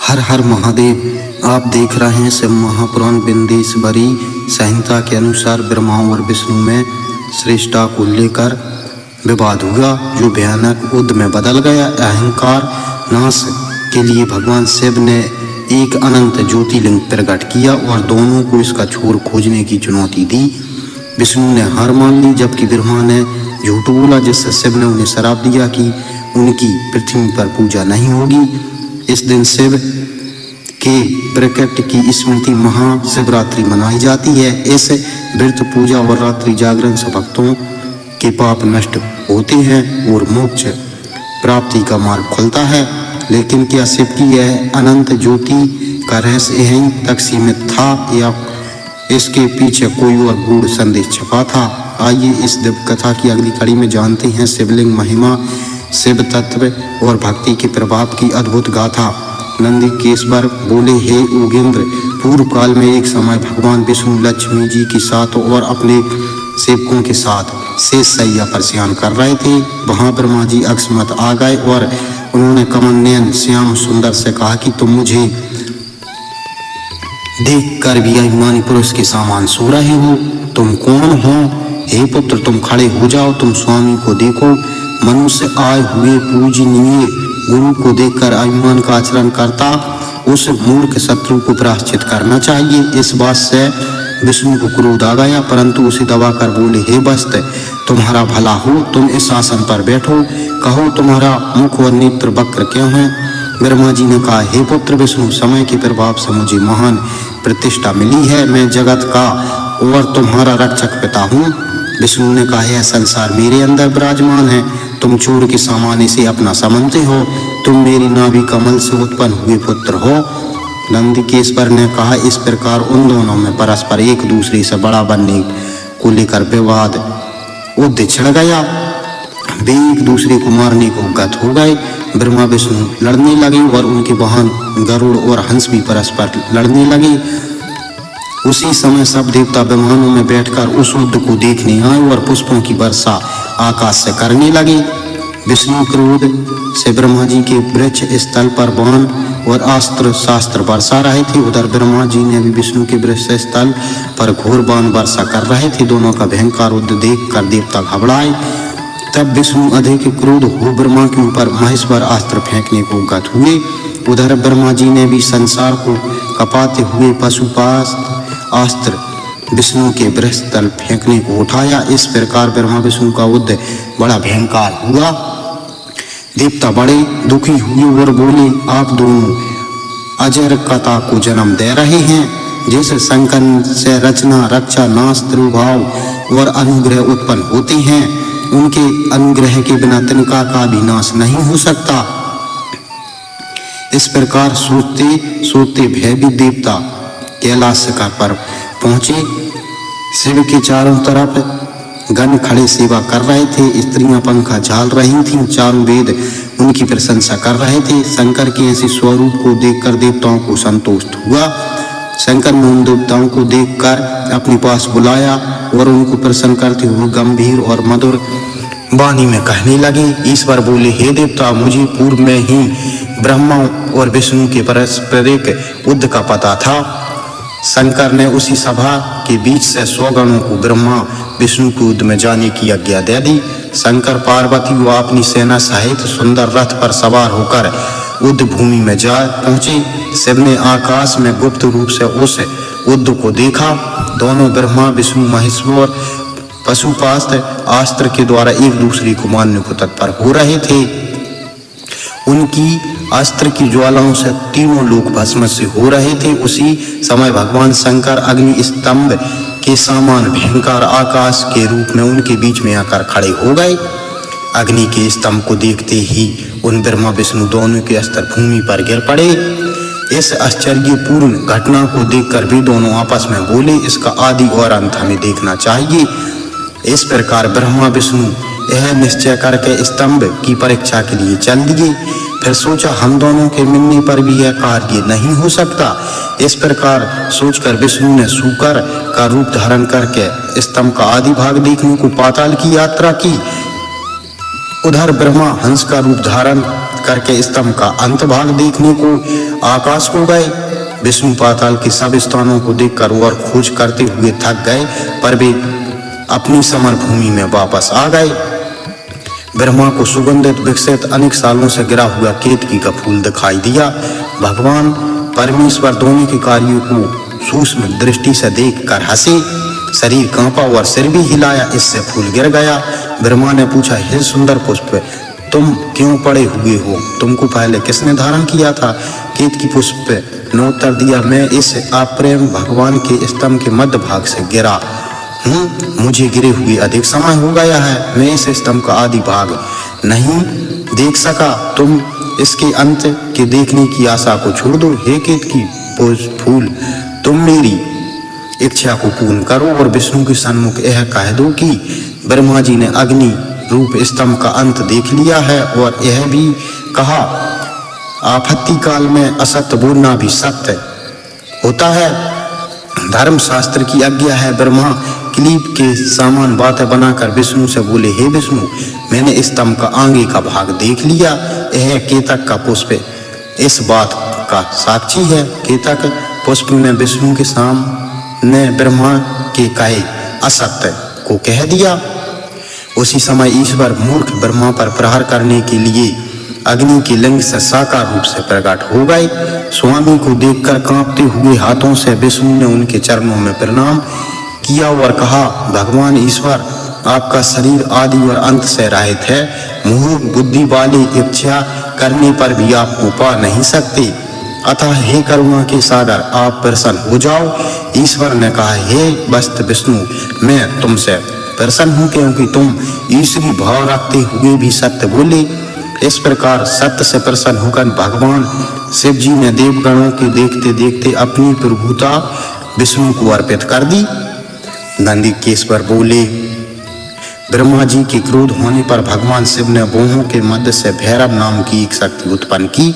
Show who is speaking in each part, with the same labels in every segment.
Speaker 1: हर हर महादेव। आप देख रहे हैं शिव महापुराण विंदेश्वरी संहिता के अनुसार ब्रह्मा और विष्णु में श्रेष्ठता को लेकर विवाद हुआ, जो भयानक युद्ध में बदल गया। अहंकार नाश के लिए भगवान शिव ने एक अनंत ज्योतिर्लिंग प्रकट किया और दोनों को इसका छोर खोजने की चुनौती दी। विष्णु ने हार मान ली, जबकि ब्रह्मा ने झूठ बोला, जिससे शिव ने उन्हें श्राप दिया कि उनकी पृथ्वी पर पूजा नहीं होगी। इस दिन शिव के प्रकट की स्मृति महाशिवरात्रि मनाई जाती है। इस व्रत पूजा और रात्रि जागरण से भक्तों के पाप नष्ट होते हैं और मोक्ष प्राप्ति का मार्ग खुलता है। लेकिन क्या शिव की यह अनंत ज्योति का रहस्य यहीं तक सीमित था या इसके पीछे कोई और गूढ़ संदेश छिपा था? आइए इस दिव्य कथा की अगली कड़ी में जानते हैं शिवलिंग महिमा, शिव तत्व और भक्ति के प्रभाव की अद्भुत गाथा। नंदीकेश्वर बोले, हे योगेंद्र, पूर्व काल में एक समय भगवान विष्णु लक्ष्मी जी के साथ और अपने सेवकों के साथ शेष सैया पर शयन कर रहे थे। वहां ब्रह्मा जी अकस्मात आ गए और उन्होंने कमल नयन श्याम सुंदर से कहा कि तुम मुझे देख कर भी अभिमानी पुरुष के सामान सो रहे हो, तुम कौन हो? हे पुत्र, तुम खड़े हो जाओ, तुम स्वामी को देखो। मनुष्य आए हुए पूजनीय गुरु को देखकर अभिमान का आचरण करता उस मूर्ख शत्रु को प्रायश्चित करना चाहिए। इस बात से विष्णु को क्रोध आ गया, परंतु उसे दबाकर बोले, हे वत्स, तुम्हारा भला हो, तुम इस आसन पर बैठो, कहो तुम्हारा मुख और नेत्र वक्र क्यों है? ब्रह्मा जी ने कहा, हे पुत्र विष्णु, समय के प्रभाव से मुझे महान प्रतिष्ठा मिली है, मैं जगत का और तुम्हारा रक्षक पिता हूँ। विष्णु ने कहा, यह संसार मेरे अंदर विराजमान है, तुम चोर के समान इसे अपना समझते हो, तुम मेरी नाभि कमल से उत्पन्न हुए पुत्र हो। नंदीकेश्वर ने कहा, इस प्रकार उन दोनों में परस्पर एक दूसरे से बड़ा बनने को लेकर विवाद युद्ध छिड़ गया। वे एक दूसरे को मारने को उद्यत हो गए। ब्रह्मा विष्णु लड़ने लगे और उनके वाहन गरुड़ और हंस भी परस्पर लड़ने लगे। उसी समय सब देवता विमानों में बैठकर उस युद्ध को देखने आए और पुष्पों की वर्षा आकाश से करने लगे। विष्णु क्रोध से ब्रह्मा जी के वृक्ष स्थल पर बाण और अस्त्र शास्त्र बरसा रहे थे। उधर ब्रह्मा जी ने भी विष्णु के वृक्ष स्थल पर घोर बाण वर्षा कर रहे थे। दोनों का भयंकर युद्ध देखकर देवता घबराए। तब विष्णु अधिक क्रोध हो ब्रह्मा के ऊपर महेश्वर अस्त्र फेंकने को उद्यत हुए। उधर ब्रह्मा जी ने भी संसार को कपाते हुए पशुपास्त्र अस्त्र विष्णु के वृक्ष तल फेंकने को उठाया। इस प्रकार ब्रह्मा विष्णु का युद्ध बड़ा भयंकर हुआ। देवता बड़े दुखी हुए और बोले, आप दोनों अजर कथा को जन्म दे रहे हैं। जैसे संकन से रचना, रक्षा, नाश, त्रिभाव और अनुग्रह उत्पन्न होते हैं, उनके अनुग्रह के बिना तिनका का भी नाश नहीं हो सकता। इस प्रकार सोचते सोचते भयभीत देवता कैलाश शिखर पर पहुंचे। शिव के चारों तरफ गण खड़े सेवा कर रहे थे, स्त्रियां पंखा झाल रही थीं, चारों वेद उनकी प्रशंसा कर रहे थे। शंकर के ऐसे स्वरूप को देखकर देवताओं को संतोष हुआ। शंकर ने उन देवताओं को देखकर अपने पास बुलाया और उनको प्रसन्न करते हुए गंभीर और मधुर वाणी में कहने लगे। ईश्वर बोले, हे देवता, मुझे पूर्व में ही ब्रह्मा और विष्णु के पारस्परिक युद्ध का पता था। शंकर ने उसी सभा के बीच से 100 गणों को ब्रह्मा विष्णु के युद्ध में जाने की आज्ञा दे दी। शंकर पार्वती व अपनी सेना सहित सुंदर रथ पर सवार होकर युद्ध भूमि में जा पहुंचे। शिव ने आकाश में गुप्त रूप से उस युद्ध को देखा। दोनों ब्रह्मा विष्णु महेश्वर पशुपास्त्र अस्त्र के द्वारा एक दूसरे को मारने को तत्पर हो रहे थे। उनकी अस्त्र की ज्वालाओं से तीनों लोग भस्म से हो रहे थे। उसी समय भगवान शंकर अग्नि स्तंभ के समान भयंकर आकाश के रूप में उनके बीच में आकर खड़े हो गए। अग्नि के स्तंभ को देखते ही उन ब्रह्मा विष्णु दोनों के अस्त्र भूमि पर गिर पड़े। इस आश्चर्यपूर्ण घटना को देखकर वे दोनों आपस में बोले, इसका आदि और अंत हमें देखना चाहिए। इस प्रकार ब्रह्मा विष्णु यह निश्चय करके स्तंभ की परीक्षा के लिए चल दिए। फिर सोचा, हम दोनों के मिलने पर भी यह कार्य नहीं हो सकता। इस प्रकार सोचकर विष्णु ने शूकर का रूप धारण करके स्तंभ का आदि भाग देखने को पाताल की यात्रा की। उधर ब्रह्मा हंस का रूप धारण करके स्तंभ का अंत भाग देखने को आकाश को गए। विष्णु पाताल के सब स्थानों को देखकर और खोज करते हुए थक गए, पर वे अपनी समर भूमि में वापस आ गए। ब्रह्मा को सुगंधित विकसित अनेक सालों से गिरा हुआ केतकी का फूल दिखाई दिया। भगवान परमेश्वर दोनों के कार्यों को सूक्ष्म दृष्टि से देखकर हंसे, शरीर कांपा और सिर भी हिलाया, इससे फूल गिर गया। ब्रह्मा ने पूछा, हे सुंदर पुष्प, तुम क्यों पड़े हुए हो? तुमको पहले किसने धारण किया था? केतकी पुष्प ने उत्तर दिया, मैं इस अप्रेम भगवान के स्तंभ के मध्य भाग से गिरा हूँ। मुझे गिरे हुए अधिक समय हो गया है, मैं इस स्तंभ का आदि भाग नहीं देख सका। तुम इसके अंत के देखने की आशा को छोड़ दो। हे केतकी फूल, तुम मेरी इच्छा को पूर्ण करो और विष्णु के सन्मुख यह कह दो कि ब्रह्मा जी ने अग्नि रूप स्तंभ का अंत देख लिया है, और यह भी कहा, आपत्ति काल में असत्य बोलना भी सत्य होता है। धर्म शास्त्र की आज्ञा है। ब्रह्मा क्लीब के सामान बातें बनाकर विष्णु से बोले, हे विष्णु, मैंने स्तंभ का आगे का भाग देख लिया। यह केतक का पुष्प इस बात का साक्षी है। केतक पुष्प ने विष्णु के सामने ब्रह्मा के कहे असत्य को कह दिया। उसी समय ईश्वर मूर्ख ब्रह्मा पर प्रहार करने के लिए अग्नि के लिंग से साकार रूप से प्रकट हो गए। स्वामी को देखकर कांपते हुए हाथों से विष्णु ने उनके चरणों में प्रणाम किया और कहा, भगवान ईश्वर, आपका शरीर आदि और अंत से रहित है। मोह बुद्धि वाले इच्छा करने पर भी आपको पा नहीं सकते, अतः हे करुणा के सागर, आप प्रसन्न हो जाओ। ईश्वर ने कहा, हे वस्त विष्णु, मैं तुमसे प्रसन्न हूँ, क्योंकि तुम ईश्वरी भाव रखते हुए भी सत्य बोले। इस प्रकार सत्य से प्रसन्न होकर भगवान शिव जी ने देवगणों के देखते देखते अपनी प्रभुता विष्णु को अर्पित कर दी। नंदिकेश्वर बोले, ब्रह्मा जी के क्रोध होने पर भगवान शिव ने भूहों के मध्य से भैरव नाम की एक शक्ति उत्पन्न की।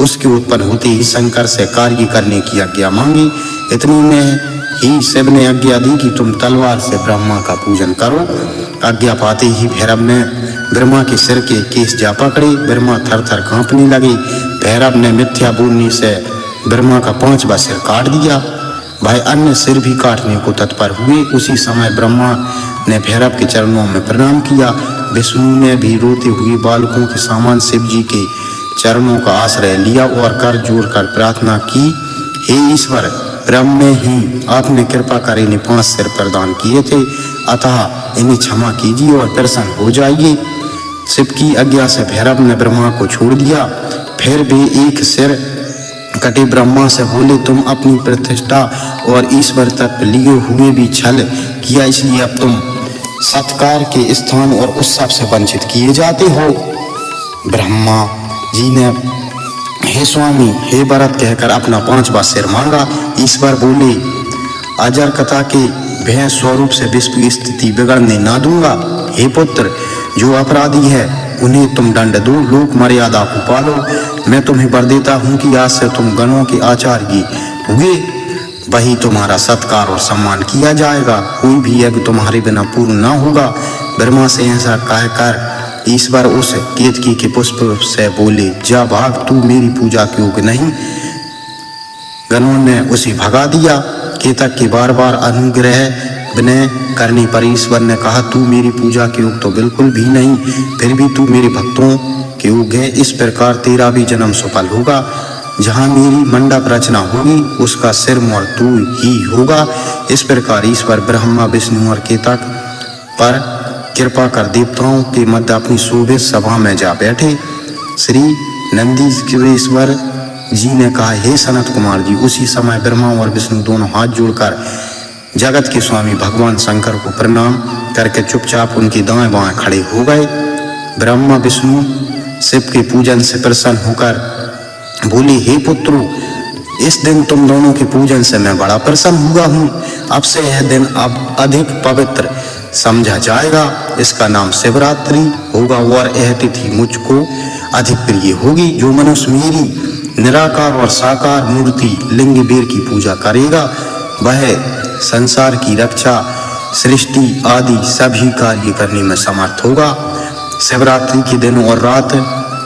Speaker 1: उसके उत्पन्न होते ही शंकर से कार्य करने की आज्ञा मांगी। इतने में ही शिव ने आज्ञा दी कि तुम तलवार से ब्रह्मा का पूजन करो। आज्ञा पाते ही भैरव ने ब्रह्मा के सिर के केस जा पकड़े। ब्रह्मा थर थर कांपने लगे। भैरव ने मिथ्या बोलने से ब्रह्मा का 5वां सिर काट दिया। भाई अन्य सिर भी काटने को तत्पर हुए। उसी समय ब्रह्मा ने भैरव के चरणों में प्रणाम किया। विष्णु ने भी रोते हुए बालकों के समान शिव जी के चरणों का आश्रय लिया और कर जोड़कर प्रार्थना की, हे ईश्वर, ब्रह्म में ही आपने कृपा कर इन्हें 5 सिर प्रदान किए थे, अतः इन्हें क्षमा कीजिए और प्रसन्न हो जाइए। शिव की आज्ञा से भैरव ने ब्रह्मा को छोड़ दिया। फिर भी एक सिर कटे ब्रह्मा से बोले, तुम अपनी प्रतिष्ठा और ईश्वर तत्व लिए हुए भी छल किया, इसलिए अब तुम सत्कार के स्थान और उत्सव से वंचित किए जाते हो। ब्रह्मा जी ने हे स्वामी, हे भरत कहकर अपना 5वां सिर मांगा। ईश्वर बोले, अजर कथा के भय स्वरूप से विश्व की स्थिति बिगड़ने ना दूंगा। हे पुत्र, जो अपराधी है उन्हें तुम दंड दो, लोक मर्यादा को पालो। मैं तुम्हें वर देता हूँ कि आज से तुम गणों के आचार्य हुए, वही तुम्हारा सत्कार और सम्मान किया जाएगा। कोई भी यज्ञ तुम्हारे बिना पूर्ण ना होगा। ब्रह्मा से ऐसा कहकर ईश्वर उस केतकी के पुष्प से बोले, जा भाग, तू मेरी पूजा के योग्य नहीं। गणों ने उसे भगा दिया। केतक के बार बार अनुग्रह विनय करने पर ईश्वर ने कहा, तू मेरी पूजा के योग्य तो बिल्कुल भी नहीं, फिर भी तू मेरे भक्तों के योग्य है। इस प्रकार तेरा भी जन्म सफल होगा। जहाँ मेरी मंडप रचना होगी उसका सिर मोर तू ही होगा। इस प्रकार ईश्वर ब्रह्मा, विष्णु और केतक पर कृपा कर देवताओं के मध्य अपनी शोभित सभा में जा बैठे। श्री नंदीश्वर जी ने कहा, हे सनत कुमार जी। उसी समय ब्रह्मा और विष्णु दोनों हाथ जोड़कर जगत के स्वामी भगवान शंकर को प्रणाम करके चुपचाप उनके दाएं बाएं खड़े हो गए। ब्रह्मा विष्णु शिव के पूजन से प्रसन्न होकर बोले, हे पुत्रों, इस दिन तुम दोनों के पूजन से मैं बड़ा प्रसन्न हुआ हूँ। अब से यह दिन अब अधिक पवित्र समझा जाएगा। इसका नाम शिवरात्रि होगा और यह तिथि मुझको अधिक प्रिय होगी। जो मनुष्य मेरी निराकार और साकार मूर्ति लिंग बेर की पूजा करेगा, वह संसार की रक्षा, सृष्टि आदि सभी कार्य करने में समर्थ होगा। शिवरात्रि के दिन और रात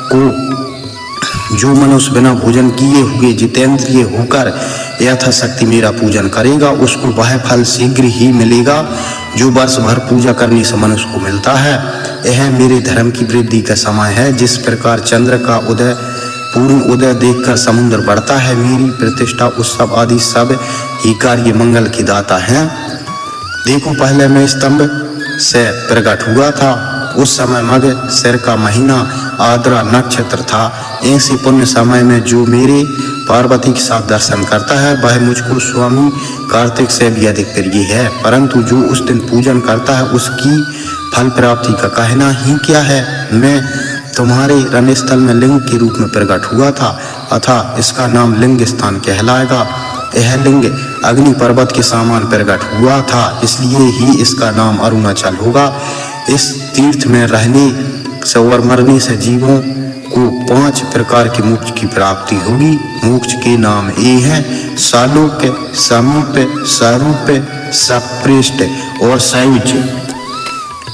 Speaker 1: को जो मनुष्य बिना भोजन किए हुए जितेंद्रिय होकर यथाशक्ति मेरा पूजन करेगा उसको वह फल शीघ्र ही मिलेगा जो वर्ष भर पूजा करने से मनुष्य को मिलता है। यह मेरे धर्म की वृद्धि का समय है। जिस प्रकार चंद्र का उदय पूर्ण उदय देखकर समुद्र बढ़ता है, मेरी प्रतिष्ठा उत्सव आदि सब ही कार्य मंगल की दाता है। देखो, पहले मैं स्तंभ से प्रकट हुआ था, उस समय मघ सिर का महीना आद्रा नक्षत्र था। ऐसे पुण्य समय में जो मेरे पार्वती के साथ दर्शन करता है वह मुझको स्वामी कार्तिक से भी अधिक प्रिय है। परंतु जो उस दिन पूजन करता है उसकी फल प्राप्ति का कहना ही क्या है। मैं तुम्हारे रणस्थल में लिंग के रूप में प्रकट हुआ था, अतः इसका नाम लिंग स्थान कहलाएगा। यह लिंग अग्नि पर्वत के समान प्रकट हुआ था, इसलिए ही इसका नाम अरुणाचल होगा। इस तीर्थ में रहने से और मरने से जीवों को 5 प्रकार के मोक्ष की प्राप्ति होगी। मोक्ष के नाम ये हैं: सालोक्य, समीप्य, सारूप्य, सप्रेष्ठ और सायुज्य।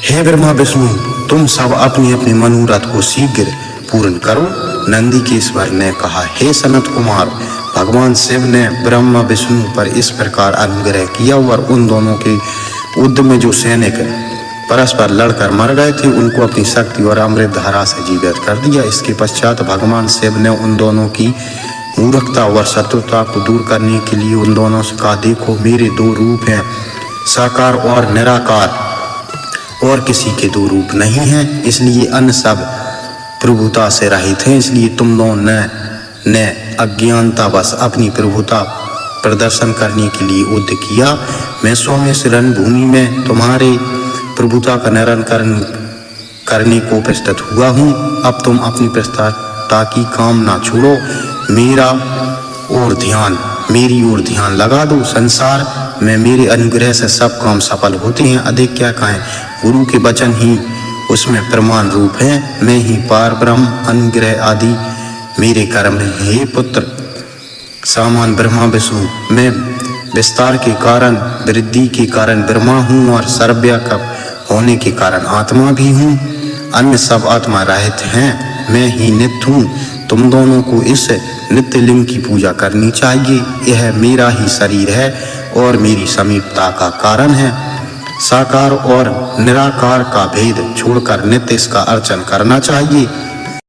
Speaker 1: हे ब्रह्मा विष्णु, तुम सब अपने अपने मनोरथ को शीघ्र पूर्ण करो। नंदीकेश्वर ने कहा, हे सनत कुमार, भगवान शिव ने ब्रह्मा विष्णु पर इस प्रकार अनुग्रह किया और उन दोनों के युद्ध में जो सैनिक परस्पर लड़कर मर गए थे उनको अपनी शक्ति और अमृत धारा से जीवित कर दिया। इसके पश्चात भगवान शिव ने उन दोनों की मूर्खता और शत्रुता को दूर करने के लिए उन दोनों से कहा, देखो मेरे 2 रूप हैं, साकार और निराकार, और किसी के 2 रूप नहीं हैं, इसलिए अन्य सब प्रभुता से रहित हैं। इसलिए तुम दोनों ने अज्ञानतावश अपनी प्रभुता प्रदर्शन करने के लिए युद्ध किया। मैं सोमेश रणभूमि में तुम्हारे प्रभुता का निरंकरण करने को प्रस्तुत हुआ हूँ। अब तुम अपनी प्रस्तुता की कामना छोड़ो, मेरी ओर ध्यान लगा दो। संसार में मेरे अनुग्रह से सब काम सफल होते हैं, अधिक क्या कहें। गुरु के वचन ही उसमें प्रमाण रूप है। मैं ही पार ब्रह्म, अनुग्रह आदि मेरे कर्म हैं। हे पुत्र सामान ब्रह्मा विष्णु, मैं विस्तार के कारण, वृद्धि के कारण ब्रह्मा हूँ और सर्वव्यापक होने के कारण आत्मा भी हूँ। अन्य सब आत्मा रहित हैं, मैं ही नित्य हूँ। तुम दोनों को इस नित्य लिंग की पूजा करनी चाहिए। यह मेरा ही शरीर है और मेरी समीपता का कारण है। साकार और निराकार का भेद छोड़कर नित्य इसका अर्चन करना चाहिए।